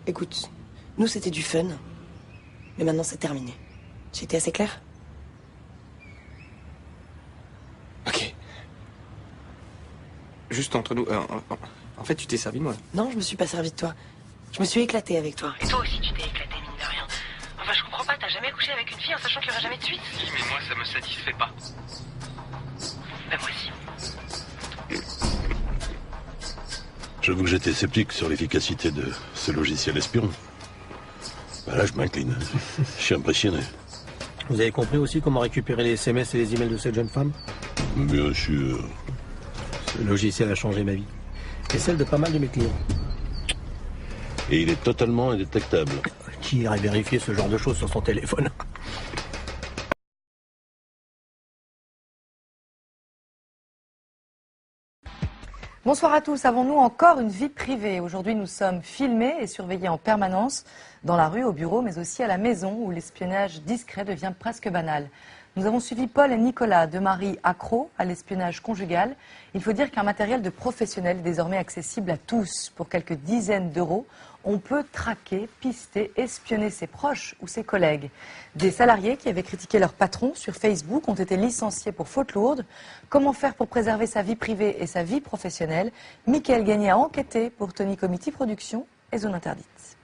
Écoute, nous c'était du fun, mais maintenant c'est terminé. J'ai été assez claire? Ok. Juste entre nous, en fait, tu t'es servi de moi. Non, je me suis pas servi de toi. Je me suis éclatée avec toi. Et toi aussi, tu t'es éclaté, mine de rien. Enfin, je comprends pas, t'as jamais couché avec une fille en sachant qu'il y aura jamais de suite? Oui, mais moi, ça me satisfait pas. Ben, moi aussi. J'avoue que j'étais sceptique sur l'efficacité de ce logiciel espion. Bah là, je m'incline. Je suis impressionné. Vous avez compris aussi comment récupérer les SMS et les emails de cette jeune femme? Bien sûr. Ce logiciel a changé ma vie. Et celle de pas mal de mes clients. Et il est totalement indétectable. Qui irait vérifier ce genre de choses sur son téléphone? Bonsoir à tous. Avons-nous encore une vie privée? Aujourd'hui, nous sommes filmés et surveillés en permanence, dans la rue, au bureau, mais aussi à la maison, où l'espionnage discret devient presque banal. Nous avons suivi Paul et Nicolas, deux maris accros à l'espionnage conjugal. Il faut dire qu'un matériel de professionnel est désormais accessible à tous. Pour quelques dizaines d'euros, on peut traquer, pister, espionner ses proches ou ses collègues. Des salariés qui avaient critiqué leur patron sur Facebook ont été licenciés pour faute lourde. Comment faire pour préserver sa vie privée et sa vie professionnelle? Mickaël Gagné a enquêté pour Tony Comity Productions et Zone Interdite.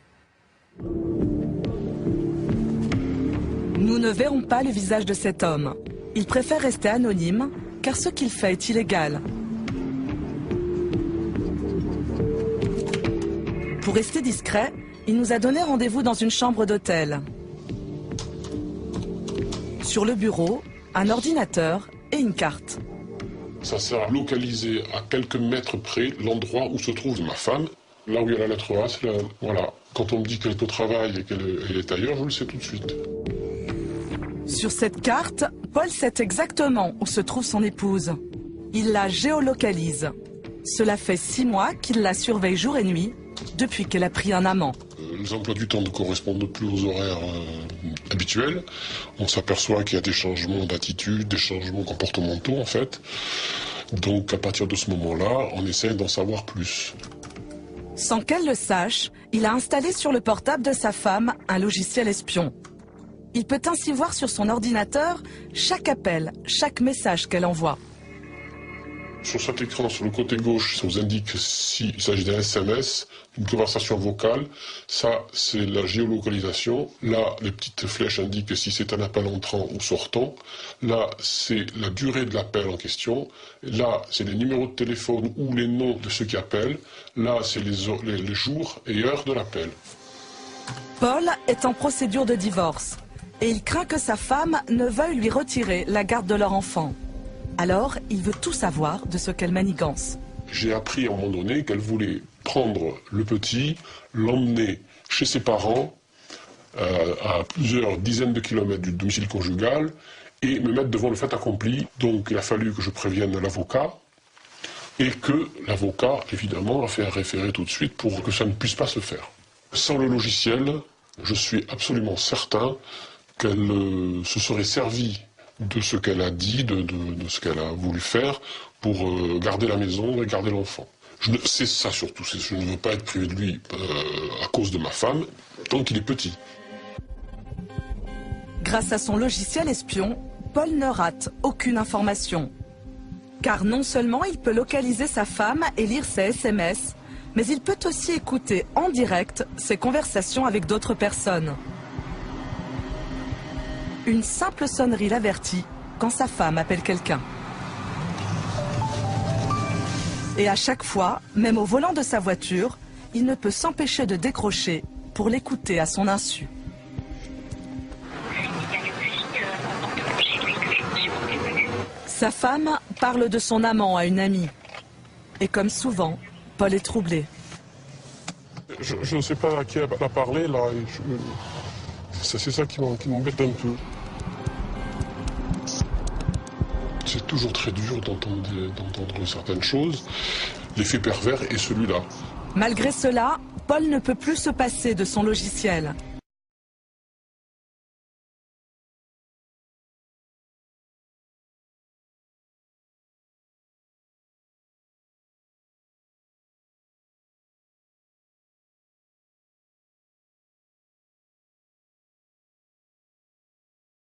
Nous ne verrons pas le visage de cet homme. Il préfère rester anonyme, car ce qu'il fait est illégal. Pour rester discret, il nous a donné rendez-vous dans une chambre d'hôtel. Sur le bureau, un ordinateur et une carte. Ça sert à localiser à quelques mètres près l'endroit où se trouve ma femme. Là où il y a la lettre A, c'est là, voilà. Quand on me dit qu'elle est au travail et qu'elle est ailleurs, je le sais tout de suite. Sur cette carte, Paul sait exactement où se trouve son épouse. Il la géolocalise. Cela fait 6 mois qu'il la surveille jour et nuit, depuis qu'elle a pris un amant. Les emplois du temps ne correspondent plus aux horaires habituels. On s'aperçoit qu'il y a des changements d'attitude, des changements comportementaux en fait. Donc à partir de ce moment-là, on essaie d'en savoir plus. Sans qu'elle le sache, il a installé sur le portable de sa femme un logiciel espion. Il peut ainsi voir sur son ordinateur chaque appel, chaque message qu'elle envoie. Sur cet écran, sur le côté gauche, ça vous indique s'il s'agit d'un SMS, d'une conversation vocale. Ça, c'est la géolocalisation. Là, les petites flèches indiquent si c'est un appel entrant ou sortant. Là, c'est la durée de l'appel en question. Là, c'est les numéros de téléphone ou les noms de ceux qui appellent. Là, c'est les jours et heures de l'appel. Paul est en procédure de divorce et il craint que sa femme ne veuille lui retirer la garde de leur enfant. Alors, il veut tout savoir de ce qu'elle manigance. J'ai appris à un moment donné qu'elle voulait prendre le petit, l'emmener chez ses parents, à plusieurs dizaines de kilomètres du domicile conjugal, et me mettre devant le fait accompli. Donc il a fallu que je prévienne l'avocat, et que l'avocat, évidemment, a fait un référé tout de suite pour que ça ne puisse pas se faire. Sans le logiciel, je suis absolument certain qu'elle se serait servie de ce qu'elle a dit, de ce qu'elle a voulu faire pour garder la maison et garder l'enfant. C'est ça surtout, je ne veux pas être privé de lui à cause de ma femme, tant qu'il est petit. Grâce à son logiciel espion, Paul ne rate aucune information. Car non seulement il peut localiser sa femme et lire ses SMS, mais il peut aussi écouter en direct ses conversations avec d'autres personnes. Une simple sonnerie l'avertit quand sa femme appelle quelqu'un. Et à chaque fois, même au volant de sa voiture, il ne peut s'empêcher de décrocher pour l'écouter à son insu. Sa femme parle de son amant à une amie. Et comme souvent, Paul est troublé. Je ne sais pas à qui elle a parlé là. C'est ça qui m'embête un peu. C'est toujours très dur d'entendre certaines choses. L'effet pervers est celui-là. Malgré cela, Paul ne peut plus se passer de son logiciel.